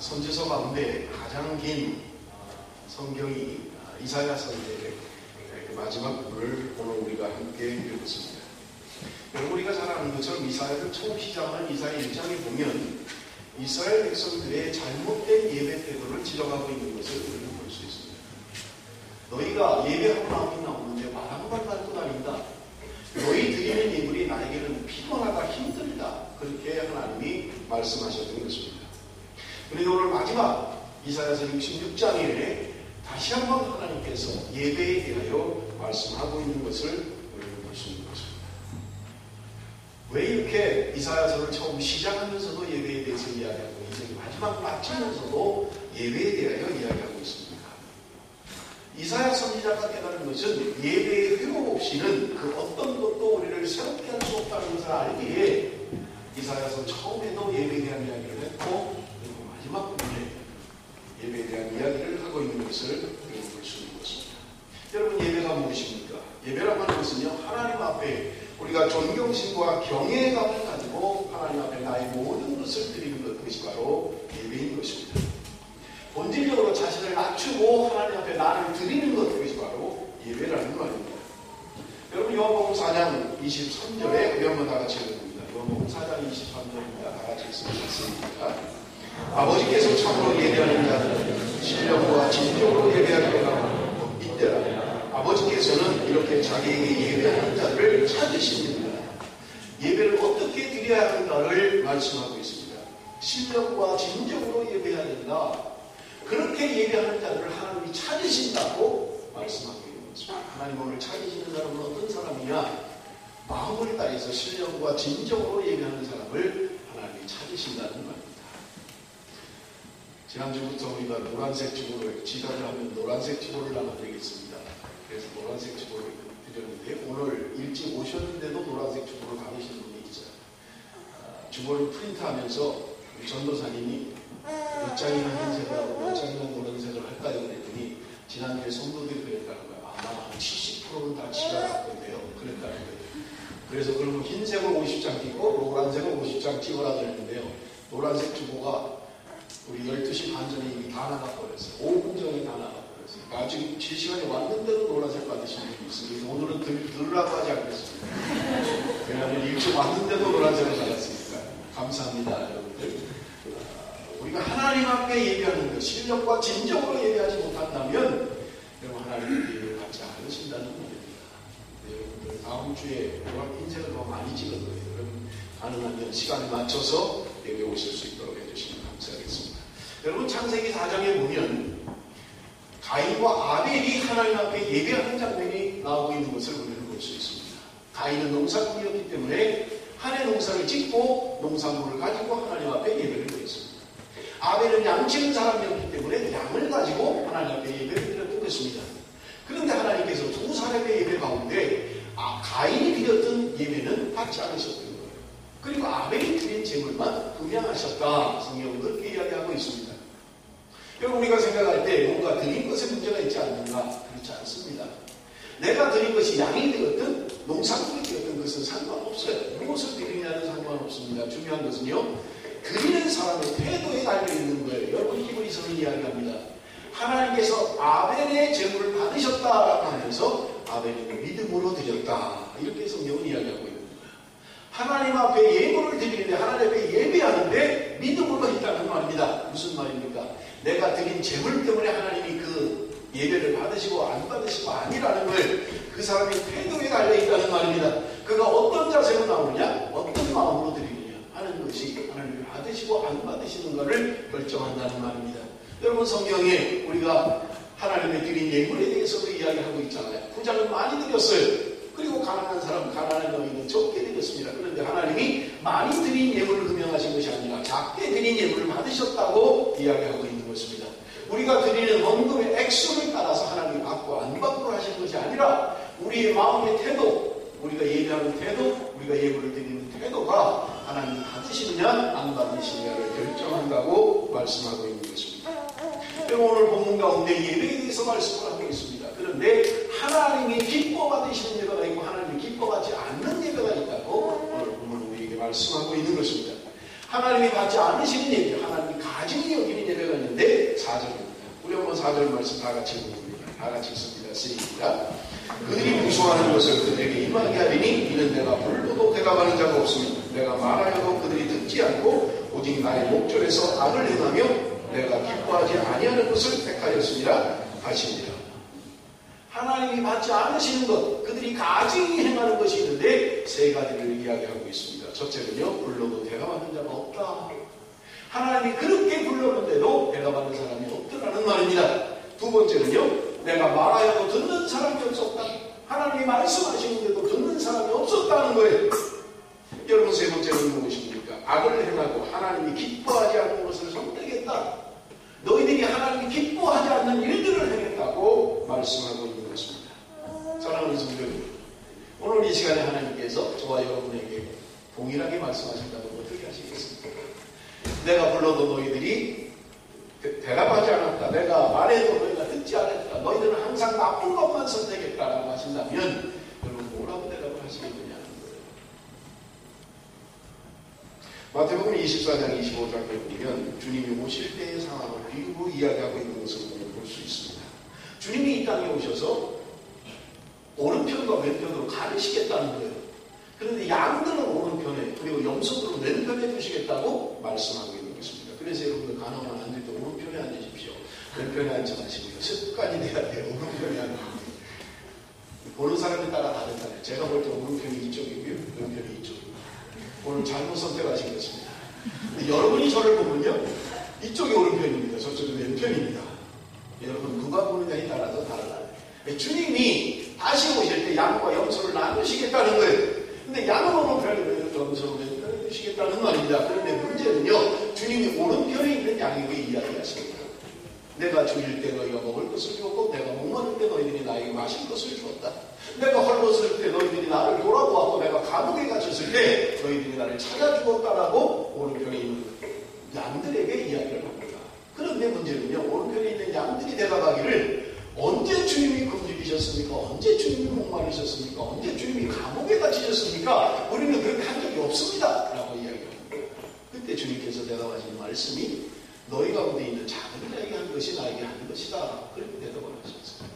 선지서 가운데 가장 긴 성경이 이사야서인데 그 마지막 부분을 오늘 우리가 함께 읽었습니다. 여러분, 우리가 잘 아는 것처럼 이사야를 처음 시작하는 이사야 1장에 보면 이스라엘 백성들의 잘못된 예배 태도를 지적하고 있는 것을 우리는 볼 수 있습니다. 너희가 예배하고 나오는데 말 한 번 밟고 다닌다. 너희 드리는 예물이 나에게는 피곤하다, 힘들다. 그렇게 하나님이 말씀하셨던 것입니다. 그리고 오늘 마지막 이사야서 66장에 다시 한번 하나님께서 예배에 대하여 말씀하고 있는 것을 우리는 볼 수 있는 것입니다. 왜 이렇게 이사야서를 처음 시작하면서도 예배에 대해서 이야기하고 이제 마지막 마치면서도 예배에 대하여 이야기하고 있습니다. 이사야 선지자가 깨달은 것은 예배의 회복 없이는 그 어떤 것도 우리를 새롭게 할 수 없다는 것을 알기에 이사야서 처음에도 예배에 대한 이야기를 했고 그리고 마지막 부분에 예배에 대한 이야기를 하고 있는 것을 우리는 볼 수 있는 것입니다. 여러분, 예배가 무엇입니까? 예배라고 하는 것은요, 하나님 앞에 우리가 존경심과 경외감을 가지고 하나님 앞에 나의 모든 것을 드리는 것, 그것이 바로 예배인 것입니다. 본질적으로 자신을 낮추고 하나님 앞에 나를 드리는 것, 그것이 바로 예배라는 말입니다. 여러분, 요한복음 4장 23절에 우리 한번 다 같이 읽어봅니다. 요한복음 4장 23절입니다. 다 같이 읽습니다. 아버지께서 참으로 예배하는 자들은 신령과 진정으로 예배하리라. 이때라 아버지께서는 이렇게 자기에게 예배하는 자를 찾으십니다. 예배를 어떻게 드려야 하는가를 말씀하고 있습니다. 신령과 진정으로 예배해야 된다. 그렇게 예배하는 자들을 하나님이 찾으신다고 말씀하고 있는 것입니다. 하나님 오늘 찾으시는 사람은 어떤 사람이냐? 마음을 다해서 신령과 진정으로 예배하는 사람을 하나님이 찾으신다는 말입니다. 지난주부터 우리가 노란색 주보를 지각을 하면 노란색 주보를 하나 드리겠습니다. 그래서 노란색 주보를 드렸는데 오늘 일찍 오셨는데도 노란색 주보를 받으시는 분이 있어요. 주보를 프린트하면서 우리 전도사님이 몇 장이나 흰색하고 몇 장이나 노란색을 할까요? 그랬더니 지난주에 성도들이 그랬다는 거예요. 아마 한 70%는 다 지각할 건데요. 그랬다는 거예요. 그래서 그러면 흰색을 50장 찍고 노란색을 50장 찍으라 그랬는데요. 노란색 주보가 우리 12시 반 전에 이미 다 나가버렸어요. 5분 전에 다 나가버렸어요. 아직 7시간이 왔는데도 노란색 받으시는 분이 있습니다. 오늘은 들으라고 하지 않겠습니다. 왜냐하면 일찍 왔는데도 노란색을 받았으니까. 감사합니다, 여러분들. 우리가 하나님 앞에 예배하는 것, 실력과 진정으로 예배하지 못한다면 여러분 하나님의 예배를 받지 않으신다는 말입니다. 여러분들 다음 주에 흰색을 더 많이 찍어도 여러분 가능하면 시간에 맞춰서 예배 오실 수 있도록 해주시면 감사하겠습니다. 여러분 창세기 4장에 보면 가인과 아벨이 하나님 앞에 예배하는 장면이 나오고 있는 것을 우리는 볼 수 있습니다. 가인은 농사꾼이었기 때문에 한 해 농사를 짓고 농산물을 가지고 하나님 앞에 예배를 드렸습니다. 아벨은 양치는 사람이었기 때문에 양을 가지고 하나님 앞에 예배를 드렸던 것입니다. 그런데 하나님께서 두 사람의 예배 가운데 가인이 드렸던 예배는 받지 않으셨던 거예요. 그리고 아벨이 드린 제물만 금양하셨다. 성경은 그렇게 이야기하고 있습니다. 여러분 우리가 생각할 때 뭔가 드린 것에 문제가 있지 않는가? 그렇지 않습니다. 내가 드린 것이 양이 되었든 농산물이 되었든 그것은 상관없어요. 무엇을 드리냐는 상관없습니다. 중요한 것은요, 드리는 사람의 태도에 달려있는 거예요. 여러분 히브리서는 이야기합니다. 하나님께서 아벨의 제물을 받으셨다라고 하면서 아벨은 믿음으로 드렸다. 이렇게 성경은 이야기하고 있는 거예요. 하나님 앞에 예물을 드리는데 하나님 앞에 예배하는데 믿음으로 했다는 말입니다. 무슨 말입니까? 내가 드린 제물 때문에 하나님이 그 예배를 받으시고 안 받으시고 아니라는 걸 그 사람의 태도에 달려있다는 말입니다. 그가 어떤 자세로 나오느냐, 어떤 마음으로 드리느냐 하는 것이 하나님을 받으시고 안 받으시는가를 결정한다는 말입니다. 여러분 성경에 우리가 하나님의 드린 예물에 대해서도 이야기하고 있잖아요. 부자는 많이 드렸어요. 그리고 가난한 사람, 가난한 여인은 적게 드렸습니다. 그런데 하나님이 많이 드린 예물을 금양하신 것이 아니라 작게 드린 예물을 받으셨다고 이야기하고 있는 것입니다. 우리가 드리는 헌금의 액수를 따라서 하나님이 받고 안 받고 하시는 것이 아니라 우리의 마음의 태도, 우리가 예배하는 태도, 우리가 예물을 드리는 태도가 하나님이 받으시느냐 안 받으시느냐를 결정한다고 말씀하고 있는 것입니다. 오늘 본문 가운데 예배에 대해서 말씀을 하고 있습니다. 그런데 하나님이 기뻐 받으시는 예배가 있고 하나님이 기뻐하지 않는 예배가 있다고 오늘 본문 우리에게 말씀하고 있는 것입니다. 하나님이 받지 않으시는 예배, 하나님이 가증히 여기는 예배가 4절입니다. 우리 한번 4절 말씀 다 같이 읽어봅니다. 다 같이 읽습니다. 시작. 그들이 무수하는 것을 그들에게 임하게 하리니 이는 내가 불러도 대답하는 자가 없으며 내가 말하여도 그들이 듣지 않고 오직 나의 목전에서 악을 행하며 내가 기뻐하지 아니하는 것을 택하였습니다. 하십니다. 하나님이 받지 않으시는 것, 그들이 가증히 행하는 것이 있는데 세 가지를 이야기하고 있습니다. 첫째는요, 불러도 대답하는 자가 없다. 하나님이 그렇게 불렀는데도 대답하는 사람이 없더라는 말입니다. 두 번째는요, 내가 말하여도 듣는 사람이 없었다. 하나님이 말씀하시는데도 듣는 사람이 없었다는 거예요. 여러분, 세 번째는 무엇입니까? 악을 행하고 하나님이 기뻐하지 않는 것을 선택했다. 너희들이 하나님이 기뻐하지 않는 일들을 행했다고 말씀하고 있는 것입니다. 사랑하는 성도 여러분, 오늘 이 시간에 하나님께서 저와 여러분에게 동일하게 말씀하신다면 어떻게 하시겠습니까? 내가 불러도 너희들이 대답하지 않았다. 내가 말해도 너희가 듣지 않았다. 너희들은 항상 나쁜 것만 선택했다라고 하신다면 여러분 뭐라고 대답을 하시겠느냐는 거예요. 마태복음 24장 25장에 보면 주님이 오실 때의 상황을 비유로 이야기하고 있는 것을 볼 수 있습니다. 주님이 이 땅에 오셔서 오른편과 왼편으로 가르시겠다는 거예요. 그런데 양들은 오른편에 그리고 염소들은 왼편에 두시겠다고 말씀하고 있는 것입니다. 그래서 여러분들 가나만 앉을 때 오른편에 앉으십시오. 왼편에 앉지 마시고요. 습관이 돼야 돼요. 오른편에 앉는 보는 사람에 따라 다르잖아요. 제가 볼 때 오른편이 이쪽이고요. 왼편이 이쪽이고요. 오늘 잘못 선택하신 것입니다. 여러분이 저를 보면요. 이쪽이 오른편입니다. 저쪽이 왼편입니다. 여러분 누가 보느냐에 따라서 다르다. 주님이 다시 오실 때 양과 염소를 나누시겠다는 거예요. 근데 양은 오른편에 염소를 왼편에 두시겠다는 말입니다. 그런데 문제는요. 주님이 오른편에 있는 양에게 이야기하십니다. 내가 죽일 때 너희가 먹을 것을 주었고 내가 목마를 때 너희들이 나에게 마실 것을 주었다. 내가 헐벗을 때 너희들이 나를 돌아보았고 내가 감옥에 갇혔을 때 너희들이 나를 찾아주었다라고 오른편에 있는 양들에게 이야기를 합니다. 그런데 문제는요. 오른편에 있는 양들이 대답하기를 언제 주님이 굶주리셨습니까? 언제 주님이 목마르셨습니까? 언제 주님이 감옥에 갇히셨습니까? 우리는 그렇게 한 적이 없습니다. 라고 이야기합니다. 그때 주님께서 대답하신 말씀이 너희 가운데 있는 작은 자에게 한 것이 나에게 한 것이다. 그렇게 대답을 하셨어요.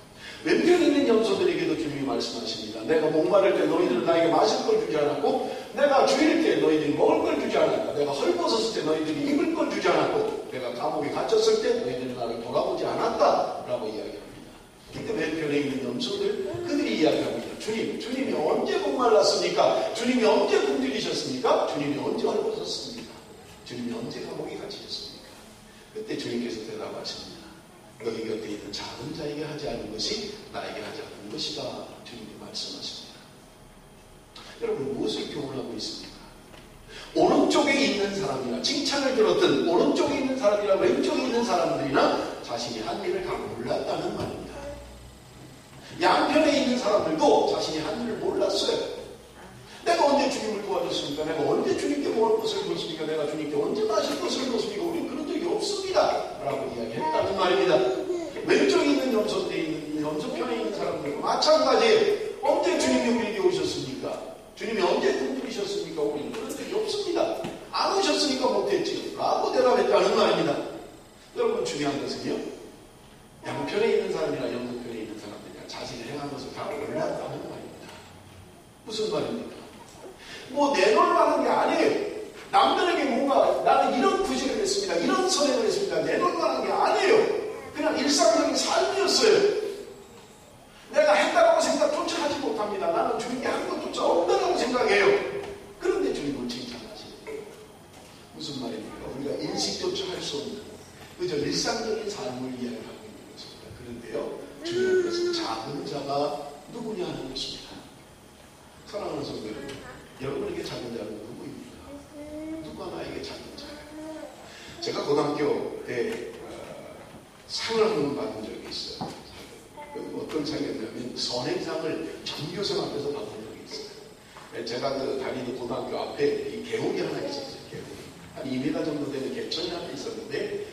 왼편에 있는 염소들에게도 주님이 말씀하십니다. 내가 목마를 때 너희들은 나에게 마실 걸 주지 않았고 내가 주일 때 너희들이 먹을 걸 주지 않았다. 내가 헐벗었을 때 너희들이 입을 걸 주지 않았고 내가 감옥에 갇혔을 때 너희들이 나를 돌아보지 않았다. 라고 이야기합니다. 그때 왼편에 있는 염소들 그들이 이야기합니다. 주님이 언제 목말랐습니까? 주님이 언제 굶주리셨습니까? 주님이 언제 헐벗었습니까? 주님이 언제 감옥에 갇히셨습니까? 그때 주님께서 대답하십니다. 너희 곁에 있는 작은 자에게 하지 않은 것이 나에게 하지 않은 것이다. 주님이 말씀하십니다. 여러분 무엇을 교훈하고 있습니까? 오른쪽에 있는 사람이나 칭찬을 들었던 오른쪽에 있는 사람이나 왼쪽에 있는 사람들이나 자신이 한 일을 다 몰랐다는 말입니다. 양편에 있는 사람들도 자신이 한 일을 몰랐어요. 내가 언제 주님을 도와줬습니까? 내가 언제 주님께 먹을 것을 줬습니까? 내가 주님께 언제 마실 것을 줬습니까? 우리는 그런 적이 없습니다. 라고 이야기했다는 말입니다. 왼쪽에 있는 염소편에 있는 염소편에 있는 사람들도 마찬가지예요. 언제 주님이 우리에게 오셨습니까? 주님이 언제 굶주리셨습니까? 우리는 그런 적이 없습니다. 안 오셨으니까 못했지요. 라고 대답했다는 말입니다. 여러분 중요한 것은요. 양편에 있는 사람이나 염소편에 있는 사람들이나 자신이 행한 것을 다 몰랐다는 말입니다. 무슨 말입니까? 내놓으라는 게 아니에요. 남들에게 뭔가 나는 이런 구실을 했습니다. 이런 선행을 했습니다. 내놓으라는 게 아니에요. 그냥 일상적인 삶이었어요. 내가 했다고 생각조차 하지 못합니다. 나는 주님께 한 것조차 없다고 생각해요. 그런데 주님은 칭찬하시는 무슨 말입니까? 우리가 인식조차 할 수 없는 그저 일상적인 삶을 이야기하고 있는 것입니다. 그런데요. 주님께서 작은 자가 누구냐 하는 것입니다. 사랑하는 성도 여러분에게 작은 자는 누구입니까? 누가 나에게 작은 자예요? 제가 고등학교 때 상을 한 번 받은 적이 있어요. 어떤 상이었냐면 선행상을 전교생 앞에서 받은 적이 있어요. 제가 다니는 고등학교 앞에 이 계곡이 하나 있었어요. 계곡이. 한 2m 정도 되는 개천이 하나 있었는데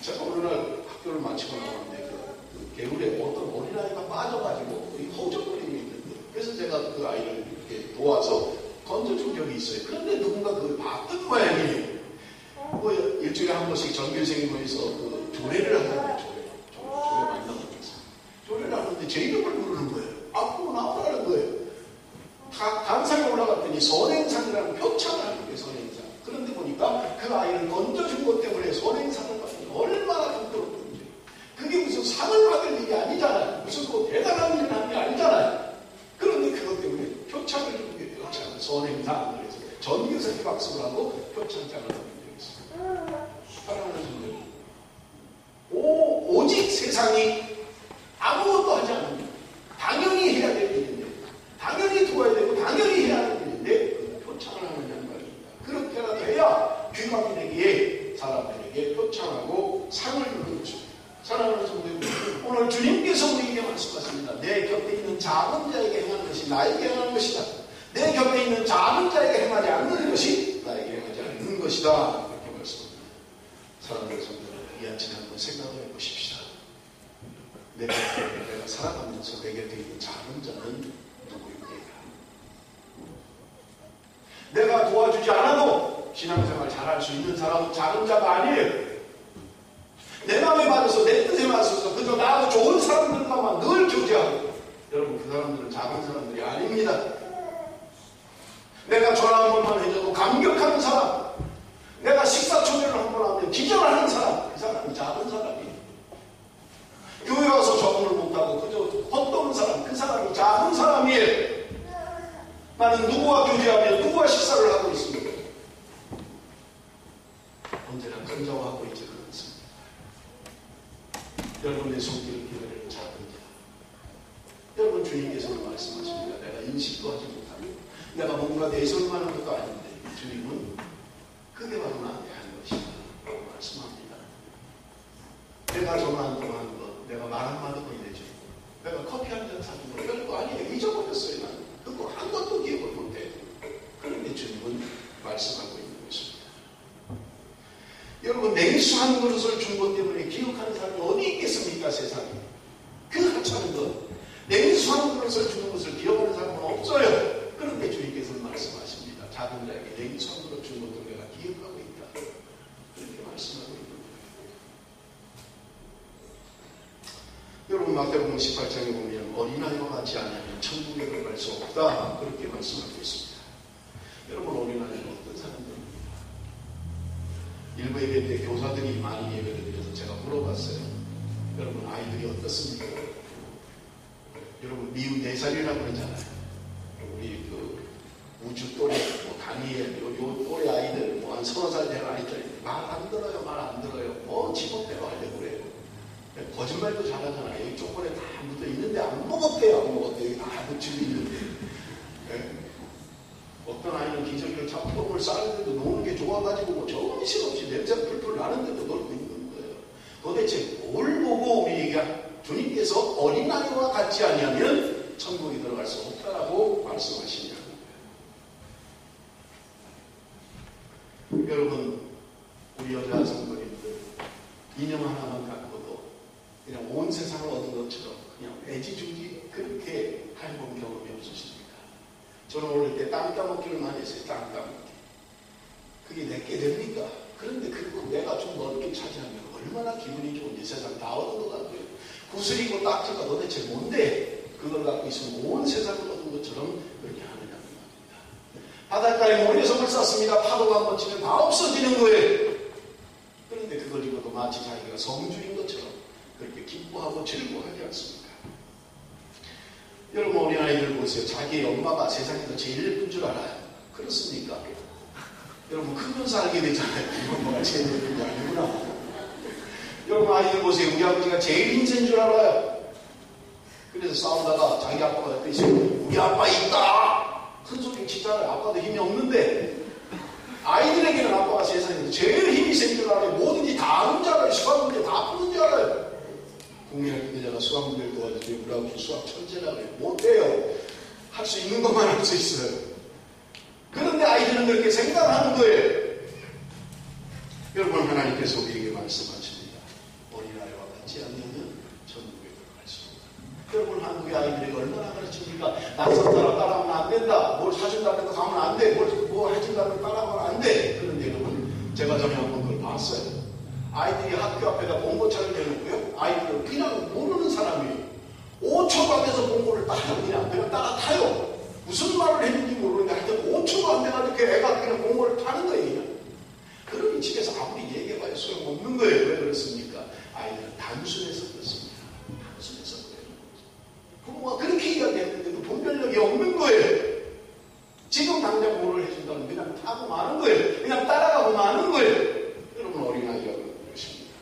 제가 어느 날 학교를 마치고 나왔는데 그 계곡에 어떤 어린아이가 빠져가지고 허우적거리고 있는데 그래서 제가 그 아이를 이렇게 도와서 건져준 적이 있어요. 그런데 누군가 그걸 봤던 모양이에요. 일주일에 한 번씩 전교생이 모여서 그 조례를 한다고요. 조례 만나고 있어요. 조례를 하는데 제 이름을 부르는 거예요. 앞으로 나오라는 거예요. 단상에 올라갔더니 선행상이라는 표창을 하는 거예요. 선행상. 그런데 보니까 그 아이를 던져준 것 때문에 선행상을 받는 게 얼마나 부끄럽던지. 그게 무슨 상을 받을 일이 아니잖아요. 무슨 뭐 대단한 일을 하는 게 아니잖아요. 그런데 그것 때문에 표창을 주는 게 표창, 선행상. 그래서 전교생이 박수를 하고 표창장을 받는 적이 있어요. 사랑하는 분들. 오직 세상이 아무것도 하지 않습니다. 당연히 해야 될 일인데, 당연히 도와야 되고, 당연히 해야 할 일인데, 표창을 하느냐는 말입니다. 그렇게라도 해야 귀감인에게, 사람들에게 표창하고 상을 주는 것입니다. 사랑하는 성도님, 오늘 주님께서 우리에게 말씀하십니다. 내 곁에 있는 작은 자에게 행하는 것이 나에게 행하는 것이다. 내 곁에 있는 작은 자에게 행하지 않는 것이 나에게 행하지 않는 것이다. 이렇게 말씀합니다. 사랑하는 성도님, 이 아침에 한번 생각을 해보십시다. 내가 살아가면서 내 곁에 있는 작은 자는 누구입니까? 내가 도와주지 않아도 신앙생활 잘할 수 있는 사람은 작은 자가 아니에요. 내 마음에 맞아서 내 뜻에 맞아서 그저 나하고 좋은 사람들과만 늘 교제하고, 여러분 그 사람들은 작은 사람들이 아닙니다. 내가 전화 한 번만 해줘도 감격하는 사람, 내가 식사 초대를 한 번 하면 기절하는 사람, 그 사람이 작은 사람이에요. 교회 와서 적응을 못하고 그저 헛도는 사람, 그 사람이 작은 사람이에요. 나는 누구와 교제하며 누구와 식사를 하고 있습니다. 언제나 큰 자와 하고 있지 않습니다. 여러분의 손길을 기다리는 작은 자. 여러분 주님께서는 말씀하십니다. 내가 인식도 하지 못하고 내가 뭔가 내세울 만한 것도 아닌데 주님은 그게 바로 나한테 하는 것이다 라고 말씀합니다. 내가 전화 한 통 하는 것, 내가 말 한마디 보내주고, 내가 커피 한 잔 사준 거 별거 아니에요. 잊어버렸어요. 나는 그거 한 것도 기억을 못해. 그런데 주님은 말씀하고 있는 것입니다. 여러분, 냉수 한 그릇을 준 것 때문에 기억하는 사람이 어디 있겠습니까? 세상에. 그 하찮은 것, 냉수 한 그릇을 주는 것을 기억하는 사람은 없어요. 그런데 주님께서는 말씀하십니다. 작은 자에게 냉수 한 그릇 준 것도 내가 기억하고 있다. 그렇게 말씀하고 있는 거예요. 여러분, 마태복음 18장에 보면 어린아이와 같지 않으면 천국에 들어갈 수 없다. 그렇게 말씀하고 있습니다. 여러분, 어린아이는 어떤 사람들입니까? 일부 예배 때 교사들이 많이 예배를 드려서 제가 물어봤어요. 여러분, 아이들이 어떻습니까? 여러분, 미운 4살이라고 그러잖아요. 우리 그 우주 또래, 뭐 다니엘, 요 또래 아이들, 뭐 한 30살 된 아이들, 말 안 들어요, 말 안 들어요. 뭐 지멋대로 하려고 그래요. 거짓말도 잘하잖아요. 여기 조건에 다 묻어 있는데 안 먹었대요. 안 먹었대요. 다 묻히고 있는데. 네? 어떤 아이는 기저귀를 차고 똥을 싸는데도 노는 게 좋아가지고 뭐 정신없이 냄새 풀풀 나는데도 놀고 있는 거예요. 도대체 뭘 보고 우리에게 주님께서 어린아이와 같지 아니하면 천국에 들어갈 수 없다라고 말씀하시냐는 거예요. 여러분, 우리 여자 성도님들 인형 하나만 갖고도 그냥 온 세상을 얻은 것처럼 그냥 애지중지 그렇게 해본 경험이 없으십니까? 저는 어릴 때 땅 따먹기를 많이 했어요. 땅 따먹기. 그게 내게 됩니까? 그런데 그리고 내가 좀 넓게 차지하면 얼마나 기분이 좋은지 세상 다 얻은 것 같고요. 구슬이고 딱지가 도대체 뭔데 그걸 갖고 있으면 온 세상을 얻은 것처럼 그렇게 하느냐는 말입니다. 바닷가에 모래섬을 쌓습니다. 파도가 한번 치면 다 없어지는 거예요. 그런데 그걸 입어도 마치 자기가 성주인 것처럼 그렇게 기뻐하고 즐거워하지 않습니까? 여러분, 어린아이들 보세요. 자기 엄마가 세상에서 제일 예쁜 줄 알아요. 그렇습니까? 여러분, 크면서 알게 되잖아요. 이 엄마가 제일 예쁜 게 아니구나. 여러분, 아이들 보세요. 우리 아버지가 제일 인생인 줄 알아요. 그래서 싸우다가 자기 아빠가 옆에 있으면 우리 아빠 있다! 큰 소리 치잖아요. 아빠도 힘이 없는데 아이들에게는 아빠가 세상에서 제일 힘이 센 줄 알아요. 뭐든지 다 아는 줄 알아요. 수학 문제 다 푸는 줄 알아요. 국민학교 제가 수학 문제를 도와주더니 우리 아버지 수학 천재라고 해요. 못해요. 할 수 있는 것만 할 수 있어요. 그런데 아이들은 그렇게 생각하는 거예요. 여러분, 하나님께서 우리에게 말씀하십니다. 어린아이와 같지 않으면 천국에 들어갈 수 없다. 여러분, 한국의 아이들에게 얼마나 가르칩니까? 낯선 사람 따라하면 안 된다. 뭘 사준다고 해서 가면 안 돼. 뭘 해준다고 따라가면 안 돼. 그런데 여러분, 제가 전에 한번 그걸 봤어요. 아이들이 학교 앞에다 봉고차를 내놓고요. 아이들은 그냥 모르는 사람이에요. 5초도 안 돼서 봉고를 그냥 따라타요. 무슨 말을 했는지 모르는데 하여튼 5초도 안 돼가지고 그 애가 그냥 봉고를 타는 거예요. 그러니 집에서 아무리 얘기해봐야 소용없는 거예요. 왜 그렇습니까? 아이들은 단순해서 그렇습니다. 단순해서 그래요. 부모가 그렇게 이야기했는데도 분별력이 없는 거예요. 지금 당장 뭐를 해준다면 그냥 타고 마는 거예요. 그냥 따라가고 마는 거예요. 여러분, 어린아이가 그렇습니다.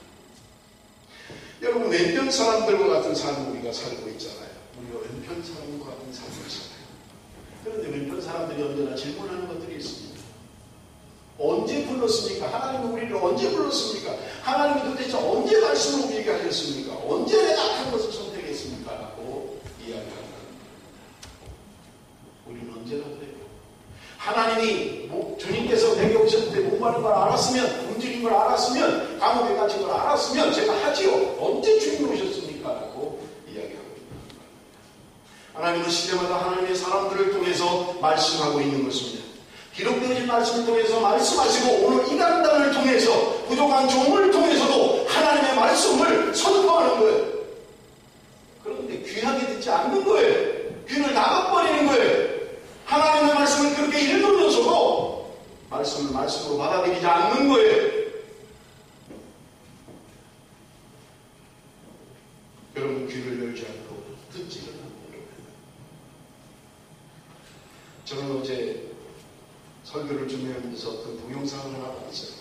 여러분, 왼편 사람들과 같은 삶을 우리가 살고 있잖아요. 우리가 왼편 사람과 같은 삶을 살아요. 그런데 왼편 사람들이 언제나 질문하는 것들이 있습니다. 언제 불렀습니까? 하나님이 우리를 언제 불렀습니까? 하나님이 도대체 언제 말씀을 우리에게 하셨습니까? 언제 내가 악한 것을 선택했습니까? 라고 이야기하는 겁니다. 우리는 언제나 그래요. 하나님이 주님께서 내게 오셨을 때 목마른 걸 알았으면, 굶주린 걸 알았으면, 감옥에 갇힌 걸 알았으면 제가 하지요. 언제 주님이 오셨습니까? 라고 이야기합니다. 하나님은 시대마다 하나님의 사람들을 통해서 말씀하고 있는 것입니다. 기록되어진 말씀을 통해서 말씀하시고 오늘 이 강단을 통해서 부족한 종을 통해서도 하나님의 말씀을 선포하는 거예요. 그런데 귀하게 듣지 않는 거예요. 귀를 닫아버리는 거예요. 하나님의 말씀을 그렇게 읽으면서도 말씀을 말씀으로 받아들이지 않는 거예요. 여러분, 귀를 열지 않고 듣지를 않는 거예요. 저는 어제 설교를 준비하면서 그 동영상을 하나 봤어요.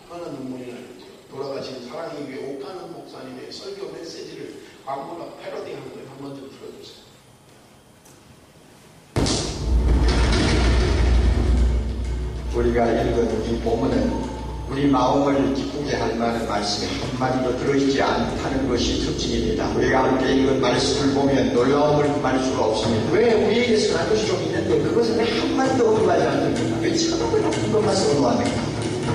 얼마나 눈물이 나는지. 돌아가신 사랑의 교회 옥하는 목사님의 설교 메시지를 광고나 패러디하는 걸 한번 좀 들어주세요. 우리가 읽은 이 본문은 우리 마음을 기쁘게 할 만한 말씀이 한마디도 들어있지 않다는 것이 특징입니다. 우리가 함께 읽은 말씀을 보면 놀라움을 금할 수가 없습니다. 왜 우리에게 선한 것이 좀 있는데 그것은 왜 한마디도 언급하지 않습니까? 왜 참고 나쁜 것만 선호합니까?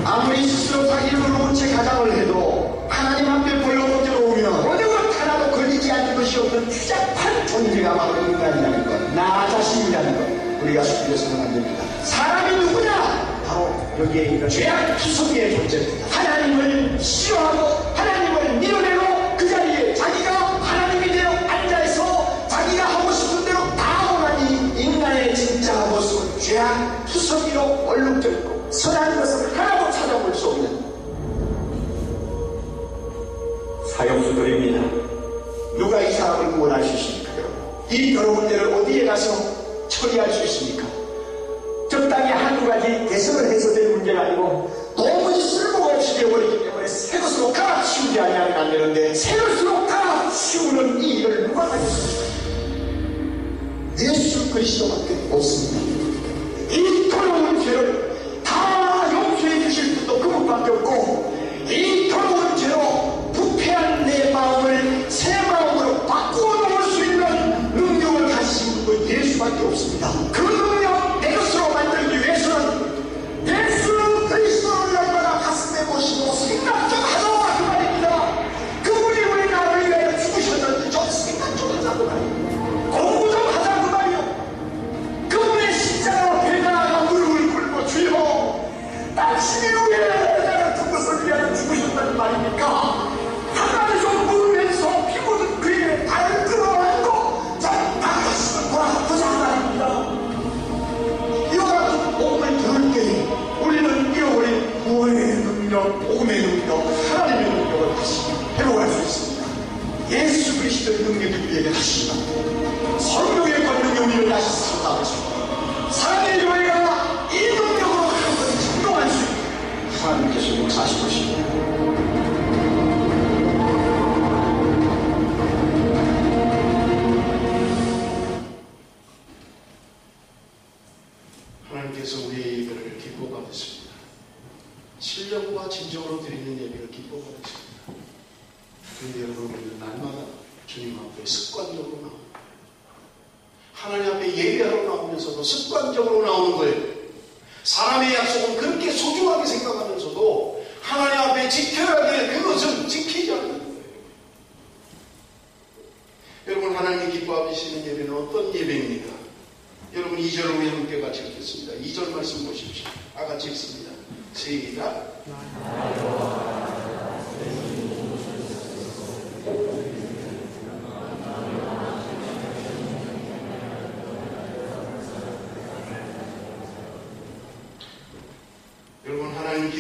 아무리 스스로 자기를 놓은 채 가장을 해도 하나님 앞에 벌렁거려 오면 어느 것 하나도 걸리지 않는 것이 없는 추잡한 존재가 바로 인간이라는 것, 나 자신이라는 것, 우리가 숙지해서는 안 됩니다. 사람이 누구냐? 바로 여기에 있는 죄악 투성이의 존재입니다. 하나님을 싫어하고 하나님을 밀어내고 그 자리에 자기가 하나님이 되어 앉아있어 자기가 하고 싶은 대로 다 하는 이 인간의 진짜 모습은 죄악 투성이로 얼룩져 있고 선한 것을 하나도 찾아볼 수 없는 사형수들입니다. 누가 이 사람을 구원할 수 있습니까? 이 더러운 데를 어디에 가서 처리할 수 있습니까? 적당히 한두 가지 개선을 해서 될 문제가 아니고 도무지 쓸모가 없이 되어버리기 때문에 새 것으로 갈아치우지 아니하면 안 되는데 새 것으로 갈아치우는 이 일을 누가 하겠습니까? 예수 그리스도밖에 없습니다. 이 더러운 죄를 다 용서해 주실 분도 그분밖에 없고 이 더러운 죄로 부패한 내 마음을 새 마음으로 바꾸어 놓을 수 있는 능력을 가지신 분도 예수밖에 없습니다. 그 능력 내 것으로 만들기 위해서는 예수 그리스도를 얼마나 가슴에 모시고 생각 좀 하자고 그 말입니다. 그분이 우리 나라를 위하여 죽으셨는지 좀 생각 좀 하자고 말입니다. 공부 좀 하자고 말이요. 그분의 십자가로 배나가 무릎을 꿇고 주여 당신이 왜 내가 그 것을 위하여 죽으셨다는 말입니까? 하나를 좀 물으면서 피 묻은 그의 발을 끌어안고 좀 나가시면 돌아보자 말입니다. 이와 같은 복음을 들을 때 우리는 잃어버린 구원의 능력, 복음의 능력, 하나님의 능력을 다시 회복할 수 있습니다. 예수 그리스도의 능력이 우리에게 다시 성령의 권능이 우리를 다시 살아나고 있습니다. 사랑의 교회가 이 능력으로 한번 작동할 수 있게 하나님께서 역사하시고 있습니다. 하나님께서 우리의 예배를 기뻐 받으십니다. 신령과 진정으로 드리는 예배를 기뻐 받으십니다. 그런데 여러분, 우리는 날마다 주님 앞에 습관적으로 나옵니다. 하나님 앞에 예배하러 나오면서도 습관적으로 나오는 거예요. 사람의 약속은 그렇게 소중하게 생각하면서도 하나님 앞에 지켜야 될 그것은 지키지 않는 거예요. 여러분, 하나님이 기뻐하시는 예배는 어떤 예배입니까? 여러분, 2절을 우리 함께 같이 읽겠습니다. 2절 말씀 보십시오. 다 같이 읽습니다. 시작.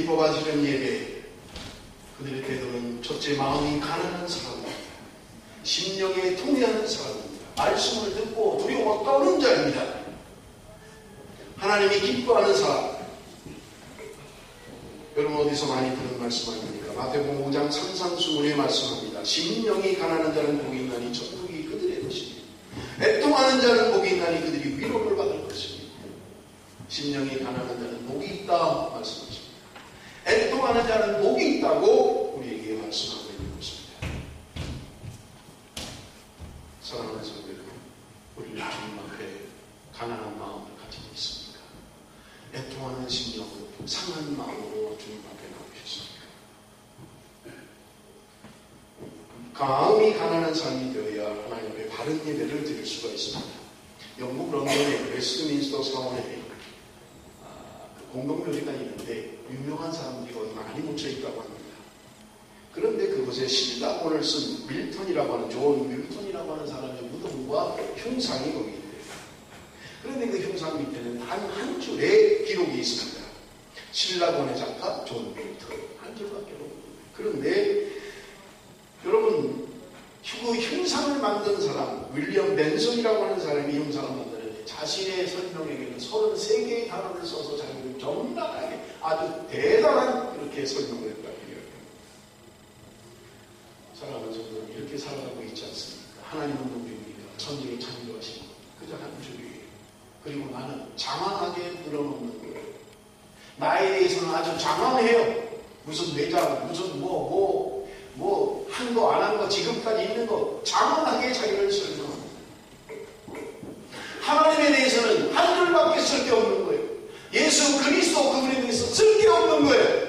그들이 뽑아지는 예배, 그들의 태도는 첫째 마음이 가난한 사람입니다. 심령에 통회하는 사람입니다. 말씀을 듣고 두려워 떠는 자입니다. 하나님이 기뻐하는 사람. 여러분 어디서 많이 들은 말씀 아닙니까? 마태복음 5장 산상수훈에 말씀합니다. 심령이 가난한 자는 복이 있나니 천국이 그들의 것입니다. 애통하는 자는 복이 있나니 그들이 위로를 받을 것입니다. 심령이 가난한 자는 복이 있다 말씀하십니다. 애통하는 자는 복이 있다고 우리에게 말씀하고 있는 것입니다. 사랑하는 성도 여러분, 우리는 주님 앞에 가난한 마음을 가지고 있습니까? 애통하는 심령으로 상한 마음으로 주님 앞에 나오셨습니까? 마음이 가난한 사람이 되어야 하나님 앞에 바른 예배를 드릴 수가 있습니다. 영국 런던의 웨스트민스터 사원에 공동묘지가 있는데 유명한 사람들이 거기 많이 묻혀있다고 합니다. 그런데 그곳에 신라본을 쓴 밀턴이라고 하는 존 밀턴이라고 하는 사람의 무덤과 흉상이 거기 있대요. 그런데 그 흉상 밑에는 단 한 줄의 기록이 있습니다. 신라본의 작가 존 밀턴 한 줄밖에 없는 거예요. 그런데 여러분 그 흉상을 만든 사람 윌리엄 벤슨이라고 하는 사람이 흉상을 만드는데 자신의 설명에게는 33개의 단어를 써서 자기를 정당하게 아주 대단한 그렇게 설명을 했다고 해요. 사랑하는 성도는 이렇게 살아가고 있지 않습니까? 하나님은 누구입니까? 천지를 창조하시고 그저 한 줄이에요. 그리고 나는 장황하게 늘어놓는 거예요. 나에 대해서는 아주 장황해요. 무슨 매장, 무슨 한 거, 안 한 거, 지금까지 있는 거, 장황하게 자기를 설명합니다. 하나님에 대해서는 한 줄밖에 쓸 게 없는 거예요. 예수 그리스도 그분에 대해서 쓸 게 없는 거예요.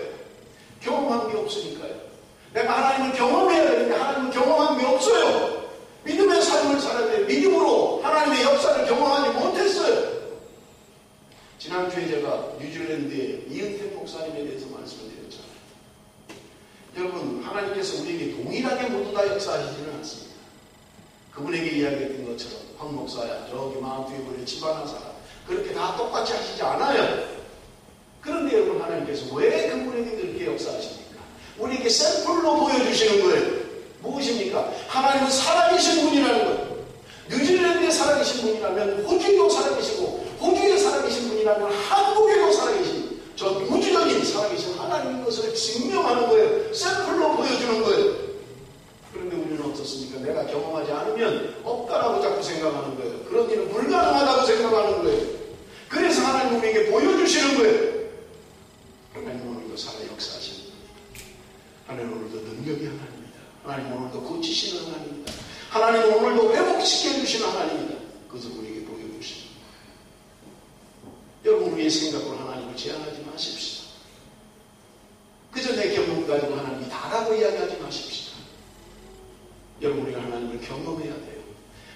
경험한 게 없으니까요. 내가 하나님을 경험해야 되는데 하나님은 경험한 게 없어요. 믿음의 삶을 살아야 돼요. 믿음으로 하나님의 역사를 경험하지 못했어요. 지난주에 제가 뉴질랜드의 이은택 목사님에 대해서 말씀을 드렸잖아요. 여러분 하나님께서 우리에게 동일하게 모두 다 역사하시지는 않습니다. 그분에게 이야기했던 것처럼 황 목사야 저기 마음 뒤에 보내 집안한 사람 그렇게 다 똑같이 하시지 않아요. 그런데 여러분 하나님께서 왜 그분에게 그렇게 역사하십니까? 우리에게 샘플로 보여주시는 거예요. 무엇입니까? 하나님은 살아계신 분이라는 거예요. 뉴질랜드에 살아계신 분이라면 호주에도 살아계시고 호주에 살아계신 분이라면 한국에도 살아계신 전 우주적인 살아계신 하나님인 것을 증명하는 거예요. 샘플로 보여주는 거예요. 그런데 우리는 어떻습니까? 내가 경험하지 않으면 없다라고 자꾸 생각하는 거예요. 그런 일은 불가능하다고 생각하는 거예요. 그래서 하나님 우리에게 보여주시는 거예요. 하나님 오늘도 살아 역사하시는 거예요. 하나님 오늘도 능력이 하나님입니다. 하나님 오늘도 고치시는 하나님입니다. 하나님 오늘도 회복시켜 주시는 하나님입니다. 그것을 우리에게 보여주시는 거예요. 여러분 우리의 생각으로 하나님을 제한하지 마십시오. 그저 내 경험 가지고 하나님이 다라고 이야기하지 마십시오. 여러분 우리가 하나님을 경험해야 돼요.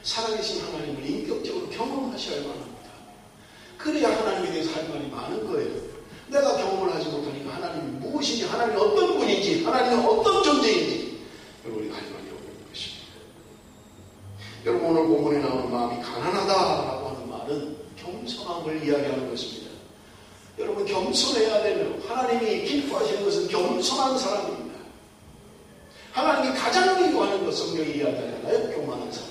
살아계신 하나님을 인격적으로 경험하셔야만 합니다. 그래야 하나님에 대해서 할 말이 많은 거예요. 내가 경험을 하지 못하니까 하나님이 무엇인지 하나님이 어떤 분인지 하나님이 어떤 존재인지 여러분 우리가 할 말이 없는 것입니다. 여러분 오늘 본문에 나오는 마음이 가난하다라고 하는 말은 겸손함을 이야기하는 것입니다. 여러분 겸손해야 되면 하나님이 기뻐하시는 것은 겸손한 사람입니다. 하나님이 가장 미워하는 것 성경이 이야기하잖아요. 교만한 사람.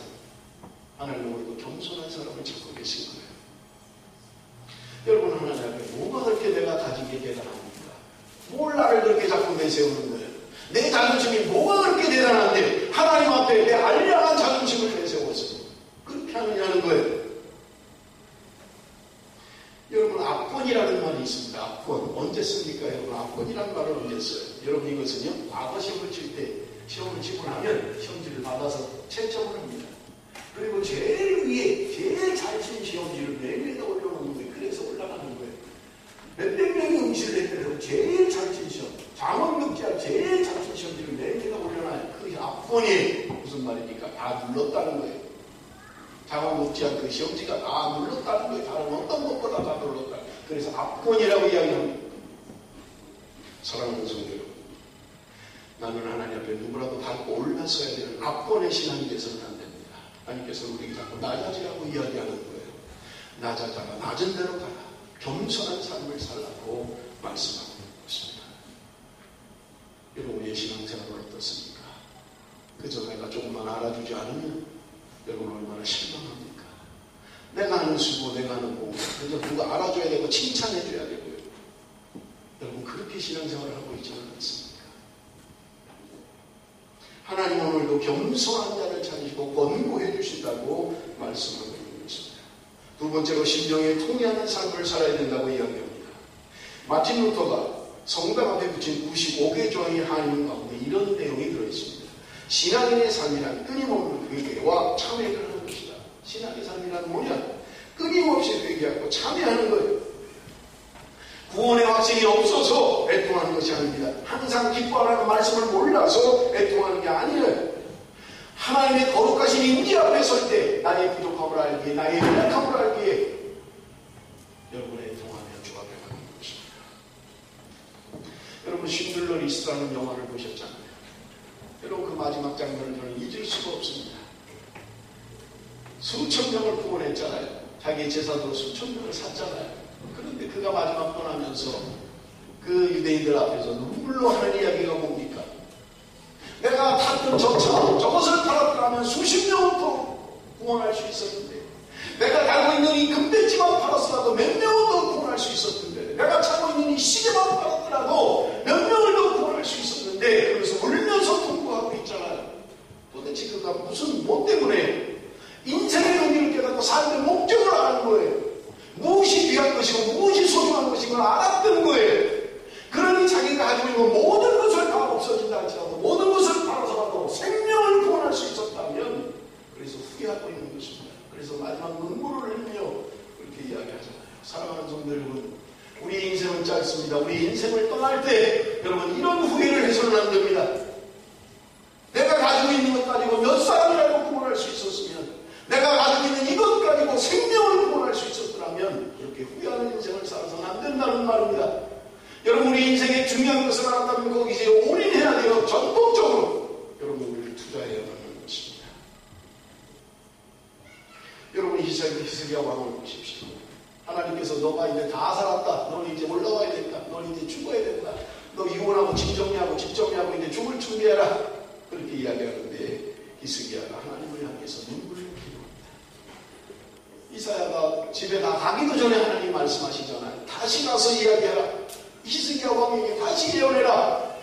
하나님은 우리도 겸손한 사람을 찾고 계신 거예요. 여러분 하나님 앞에 뭐가 그렇게 내가 가진 게 대단합니까? 뭘 나를 그렇게 자꾸 내세우는 거예요? 내 자존심이 뭐가 그렇게 대단한데 하나님 앞에 내 알량한 자존심을 내세웠어요. 그렇게 하느냐는 거예요. 여러분 압권이라는 말이 있습니다. 압권. 언제 씁니까? 여러분 압권이라는 말을 언제 써요? 여러분 이것은요. 과거 시험을 칠 때 시험을 치고 나면 시험지를 받아서 채점을 합니다. 그리고 제일 위에 제일 잘 친 시험지를 맨 위에다 올려놓는 거예요. 그래서 올라가는 거예요. 몇백 명이 응시를 했더니 제일 잘 친 시험 장원급제할 제일 잘 친 시험지를 맨 위에다 올려놔요. 그게 압권이 무슨 말입니까? 다 눌렀다는 거예요. 장원급제한 그 시험지가 다 눌렀다는 거예요. 다른 어떤 것보다 다 눌렀다. 그래서 압권이라고 이야기합니다. 사랑하는 성도 여러분, 나는 하나님 앞에 누구라도 밟고 올라서야 되는 압권의 신앙이 돼서는 안 됩니다. 하나님께서 우리에게 자꾸 낮아지라고 이야기하는 거예요. 낮아져라. 낮은 대로 가라. 겸손한 삶을 살라고 말씀하고 있는 것입니다. 신앙생활은 어떻습니까? 그저 내가 조금만 알아주지 않으면 여러분 얼마나 실망합니까? 내가 하는 수고, 내가 하는 공부, 그저 누가 알아줘야 되고 칭찬해줘야 되고요. 여러분 그렇게 신앙생활을 하고 있지는 않습니까? 하나님 오늘도 겸손한 자를 찾으시고 권고해 주신다고 말씀하고 있는 것입니다. 두 번째로 심령에 통해하는 삶을 살아야 된다고 이야기합니다. 마틴 루터가 성당 앞에 붙인 95개 조항의 한의문 가운데 이런 내용이 들어있습니다. 신앙인의 삶이란 끊임없는 회개와 참회를 하는 것이다. 신앙의 삶이란 뭐냐? 끊임없이 회개하고 참회하는 거예요. 구원의 확신이 없어서 애통하는 것이 아닙니다. 항상 기뻐하라는 말씀을 몰라서 애통하는 게 아니에요. 하나님의 거룩하신 우리 앞에 설 때 나의 부족함을 알기에, 나의 연약함을 알기에 여러분 애통하며 주 앞에 가는 것입니다. 여러분 쉰들러 리스트라는 영화를 보셨잖아요. 여러분 그 마지막 장면을 저는 잊을 수가 없습니다. 수천 명을 구원했잖아요. 자기 제사도 수천 명을 샀잖아요. 그런데 그가 마지막 떠나면서 그 유대인들 앞에서 눈물로 하는 이야기가 뭡니까? 내가 탔던 저 차, 저것을 팔았더라면 수십 명을 더 구원할 수 있었는데, 내가 달고 있는 이 금배지만 팔았더라도 몇 명을 더 구원할 수 있었는데, 내가 차고 있는 이 시계만 팔았더라도 몇 명을 더 구원할 수 있었는데, 그래서 울면서 통곡하고 있잖아요. 도대체 그가 무슨 뭐 때문에 인생의 의미를 깨닫고 삶의 목적을 아는 거예요. 무엇이 귀한 것이고 무엇이 소중한 것인 걸 알았던 거예요. 그러니 자기가 가지고 있는 모든 것을 다 없어진다 할지라도 모든 것을 팔아서라도 생명을 구원할 수 있었다면, 그래서 후회하고 있는 것입니다. 그래서 마지막 눈물을 흘리며 그렇게 이야기하잖아요. 사랑하는 성도 여러분, 우리 인생은 짧습니다. 우리 인생을 떠날 때 여러분 이런 후회를 해서는 안 됩니다. 내가 가지고 있는 것 가지고 몇 사람이라도 구원할 수 있었으면, 내가 가지고 있는 이것 가지고 생명을 구원할 수 있었더라면 이렇게 후회하는 인생을 살아서는 안 된다는 말입니다. 여러분 우리 인생에 중요한 것을 알았다면 거기에 올인해야 돼요. 전폭적으로 여러분 우리를 투자해야 하는 것입니다. 여러분 히스기야 왕을 보십시오. 하나님께서 너가 이제 다 살았다. 너는 이제 올라와야 된다. 너는 이제 죽어야 된다. 너 이혼하고 집 정리하고 이제 죽을 준비해라. 그렇게 이야기하는데 히스기야가 하나님을 향해서 눈물을 기도합니다. 이사야가 집에 다 가기도 전에 하나님 말씀하시잖아요. 다시 가서 이야기해라. 히스기야 왕에게 다시 예언해라.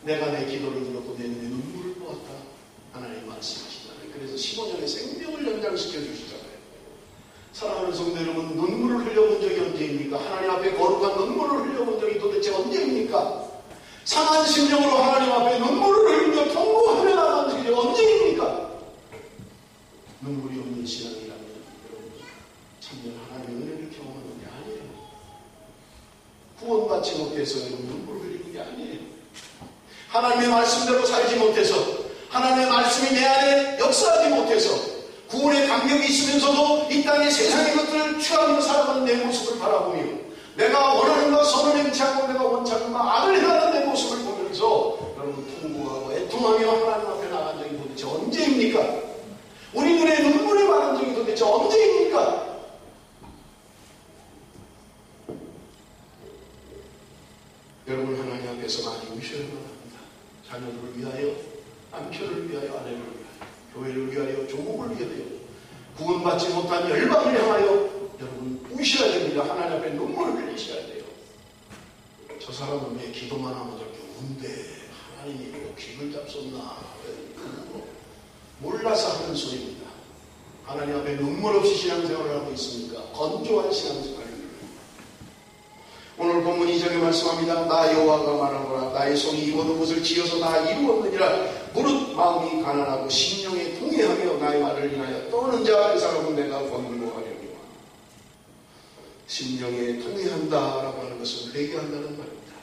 내가 내 기도를 들었고 내 눈물을 보았다. 하나님 말씀하시잖아요. 그래서 15년의 생명을 연장시켜 주시잖아요. 사랑하는 성도 여러분, 눈물을 흘려본 적이 언제입니까? 하나님 앞에 거룩한 눈물을 흘려본 적이 도대체 언제입니까? 상한 심령으로 하나님 앞에 눈물을 흘리며 통곡하며 나간 적이 언제입니까? 눈물이 없는 신앙이라면 여러분 참된 하나님의 은혜를 경험하는 게 아니에요. 구원받지 못해서 여러분 눈물을 흘리는 게 아니에요. 하나님의 말씀대로 살지 못해서, 하나님의 말씀이 내 안에 역사하지 못해서, 구원의 감격이 있으면서도 이 땅의 세상의 것들을 취하며 살아가는 내 모습을 바라보며, 내가 원하는 것 선을 행치 않고 내가 원치 않는 것 악을 행하는 내 모습을 보면서 여러분 통곡하고 애통하며 하나님 앞에 나간 적이 도대체 언제입니까? 우리 눈에 눈물이 많은 적이 도대체 언제입니까? 여러분 하나님 앞에서 많이 우셔야만 합니다. 자녀들을 위하여, 남편을 위하여, 아내를 위하여, 교회를 위하여, 조국을 위하여, 구원받지 못한 열방을 향하여 여러분 우셔야 됩니다. 하나님 앞에 눈물을 흘리셔야 돼요. 저 사람은 왜 기도만 하면 저렇게 운대? 하나님이 뭐 귀를 잡섰나? 몰라서 하는 소리입니다. 하나님 앞에 눈물 없이 신앙생활을 하고 있습니까? 건조한 신앙생활입니다. 오늘 본문 2절에 말씀합니다. 나 여호와가 말하노라. 나의 손이 이루어둔 것을 지어서 다 이루었느니라. 무릇 마음이 가난하고 심령에 통해하며 나의 말을 인하여 떠는 자 그 사람은 내가 권고하려니와. 심령에 통해한다라고 하는 것은 회개한다는 말입니다.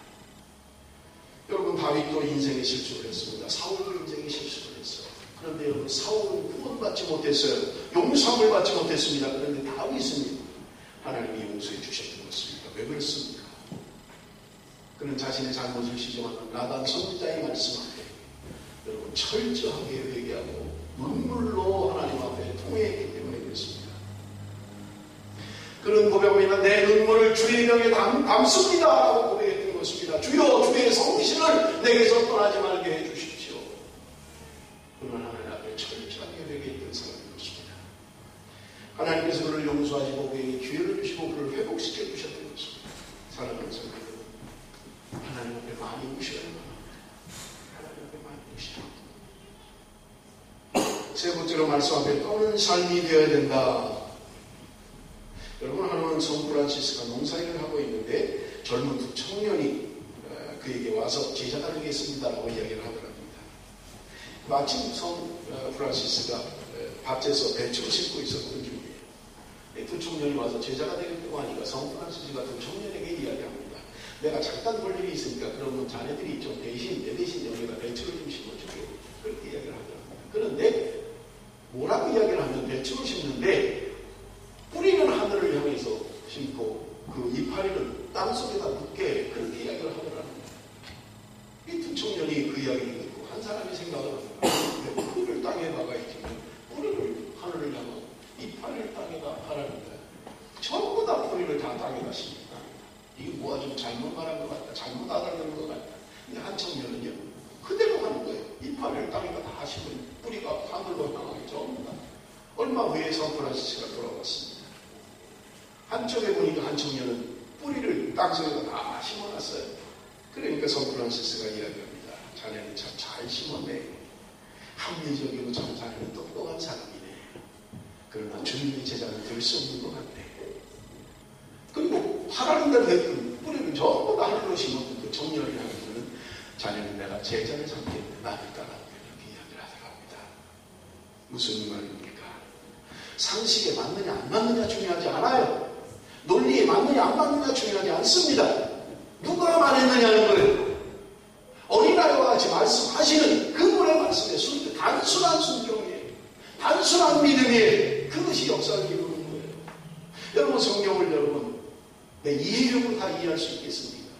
여러분 다윗도 인생에 실수를 했습니다. 사울도 인생에 실수를 했어요. 그런데 여러분 사울은 구원받지 못했어요. 용서를 받지 못했습니다. 그런데 다윗은 하나님이 용서해 주셨던 것입니다. 왜 그렇습니까? 그는 자신의 잘못을 시정하는 나단 선지자의 말씀 앞에 여러분 철저하게 회개하고 눈물로 하나님 앞에 통회했기 때문에 그렇습니다. 그는 고백합니다. 내 눈물을 주의 명에 담습니다 하고 고백했던 묻습니다. 주여 주의 성신을 내게서 떠나지 말게 해주십시오. 그는 하나님 앞에 철저하게 회개했던 사람이었습니다. 하나님께서 그를 용서하시고 그에게 기회를 주시고 그를 회복시켜 주셨던 것입니다. 사랑하는 성도 여러분, 하나님 앞에 많이 우셔야 합니다. 하나님 앞에 많이 우셔야 합니다. 세 번째로 말씀 앞에 떠는 삶이 되어야 된다. 여러분, 하나는 성프란시스가 농사일을 하고 있는데 젊은 두 청년이 그에게 와서 제자가 되겠습니다라고 이야기를 하더랍니다. 마침 성프란시스가 밭에서 배추를 싣고 있었던 중에 두 청년이 와서 제자가 되겠다고 하니까 성프란시스가 두 청년에게 이야기합니다. 내가 잠깐 볼 일이 있으니까 그러면 자네들이 좀 내 대신 여기다 배추를 좀 심어주게. 그렇게 이야기를 하더랍니다. 그런데 뭐라고 이야기를 하면 배추를 심는데 뿌리는 하늘을 향해서 심고 그 이파리는 땅속에다 묻게 그렇게 이야기를 하더랍니다. 이 두 청년이 그 이야기를 듣고 한 사람이 생각을 합니다. 뿌리를 땅에 박아있지만 뿌리를 하늘을 향하고 이파리를 땅에다 하라는데 전부 다 뿌리를 다 땅에다 심는다. 이게 뭐가 좀 잘못 말한 것 같다. 잘못 알아듣는 것 같다. 근데 한 청년은요 그대로 하는 거예요. 이파리를 땅에다 다 심은 뿌리가 하늘로 향하게 전부 다. 얼마 후에 성프란시스가 돌아왔습니다. 한쪽에 보니까 한 청년은 뿌리를 땅속에다 다 심어놨어요. 그러니까 성프란시스가 이야기합니다. 자네는 참 잘 심었네. 합리적이고 참 자네는 똑똑한 사람이네. 그러나 주님의 제자는 될 수 없는 것 같네. 그리고 하라는 대로 했더니 뿌리를 전부 다 하늘로 심었던 그 청년을 향해서는 자네는 내가 제자를 삼겠네. 나를 따라오게. 이렇게 이야기를 하더랍니다. 무슨 말입니까? 상식에 맞느냐 안 맞느냐 중요하지 않아요. 논리에 맞느냐 안 맞느냐 중요하지 않습니다. 누가 말했느냐는 거예요. 어린아이와 같이 말씀하시는 그분의 말씀에 단순한 순종이에요. 단순한 믿음이에요. 그것이 역사를 이루는 거예요. 여러분, 성경을 여러분 내 이해력으로 다 이해할 수 있겠습니까?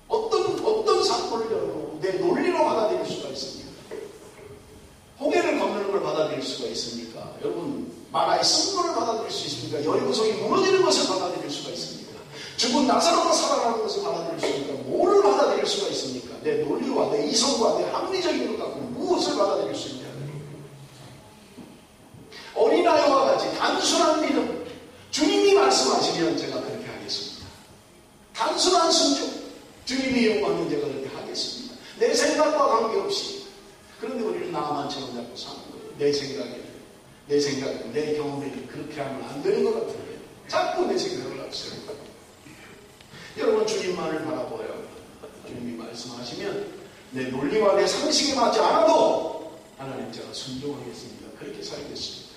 어떤 사건을 여러분 내 논리로 받아들일 수가 있습니까? 홍해를 건너는 걸 받아들일 수가 있습니까? 여러분, 마라의 승부를 받아들일 수 있습니까? 여리고성이 무너지는 것을 받아들일 수가 있습니까? 죽은 나사로가 살아나는 것을 받아들일 수 있습니까? 뭐를 받아들일 수가 있습니까? 내 논리와 내 이성과 내 합리적인 것 갖고 무엇을 받아들일 수 있냐? 어린아이와 같이 단순한 믿음, 주님이 말씀하시면 제가 그렇게 하겠습니다. 단순한 순종, 주님이 요구하면 제가 그렇게 하겠습니다. 내 생각과 관계없이. 그런데 우리는 나만처럼 잡고 사는 거예요. 내 생각에는 내 경험에는 그렇게 하면 안 되는 것 같은데 자꾸 내 생각을 앞세우고 여러분, 주님만을 바라보아야 합니다. 주님이 말씀하시면 내 논리와 내 상식에 맞지 않아도 하나님 제가 순종하겠습니다. 그렇게 살겠습니다.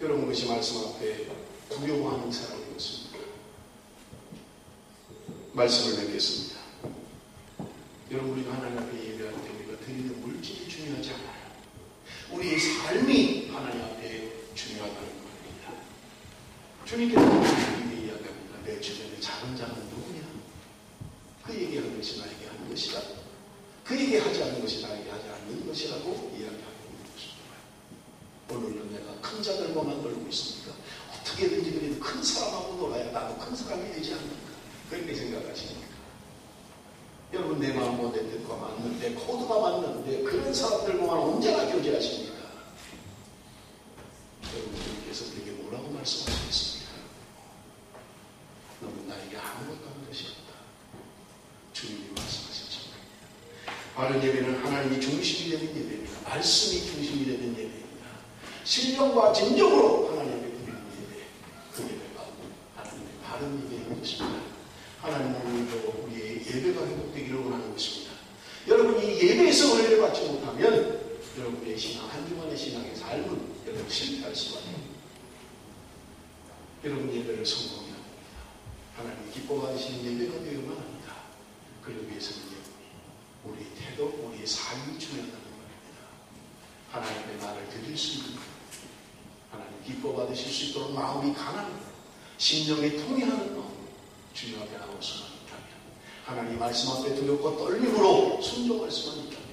여러분, 그것이 말씀 앞에 두려워하는 사람이었습니다. 말씀을 맺겠습니다. 여러분, 우리가 하나님 앞에 예배할 때 우리가 드리는 물질이 중요하지 않아요. 우리의 삶이 하나님 앞에 중요하다는 겁니다. 주님께서 우리에게 이야기합니다. 내 주변에 작은 자는 누구냐? 그 얘기하는 것이 나에게 하는 것이다. 그 얘기하지 않는 것이 나에게 하지 않는 것이라고 이야기하고 있는 것입니다. 오늘은 내가 큰 자들과만 놀고 있습니까? 어떻게든지 그래도 큰 사람하고 놀아야 나도 큰 사람이 되지 않는가? 그렇게 생각하십니까? 여러분, 내 마음과 내 뜻과 맞는, 내 코드가 맞는데 그런 사람들과만 언제나 교제하십니까? 여러분들께서 그에게 뭐라고 말씀하시겠습니까? 너는 나에게 아무것도 하는 것이 없다. 주님이 말씀하셨습니다. 바른 예배는 하나님이 중심이 되는 예배입니다. 말씀이 중심이 되는 예배입니다. 신령과 진정으로 하나님 앞에 드리는 예배, 그 예배가 하나님의 바른 예배인 것입니다. 하나님은 우리의 예배가 회복되기를 원하는 것입니다. 여러분, 이 예배에서 은혜를 받지 못하면 여러분의 신앙, 한 주간의 신앙의 삶은 여러분 실패할 수밖에 없습니다. 여러분, 예배를 성공해야 합니다. 하나님 기뻐하시는 예배가 되어야만 합니다. 그러기 위해서는 우리의 태도, 우리의 삶이 중요하다는 겁니다. 하나님의 나를 드릴 수 있는, 하나님 기뻐받으실 수 있도록 마음이 강한, 심령에 통해하는 마음, 주님 앞에 나올 수만 있다면, 하나님 말씀 앞에 두렵고 떨림으로 순종할 수만 있다면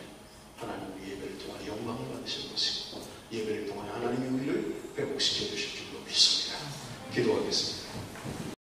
하나님 예배를 통해 영광을 받으실 것이고 예배를 통해 하나님이 우리를 회복시켜 주실 줄로 믿습니다. 기도하겠습니다.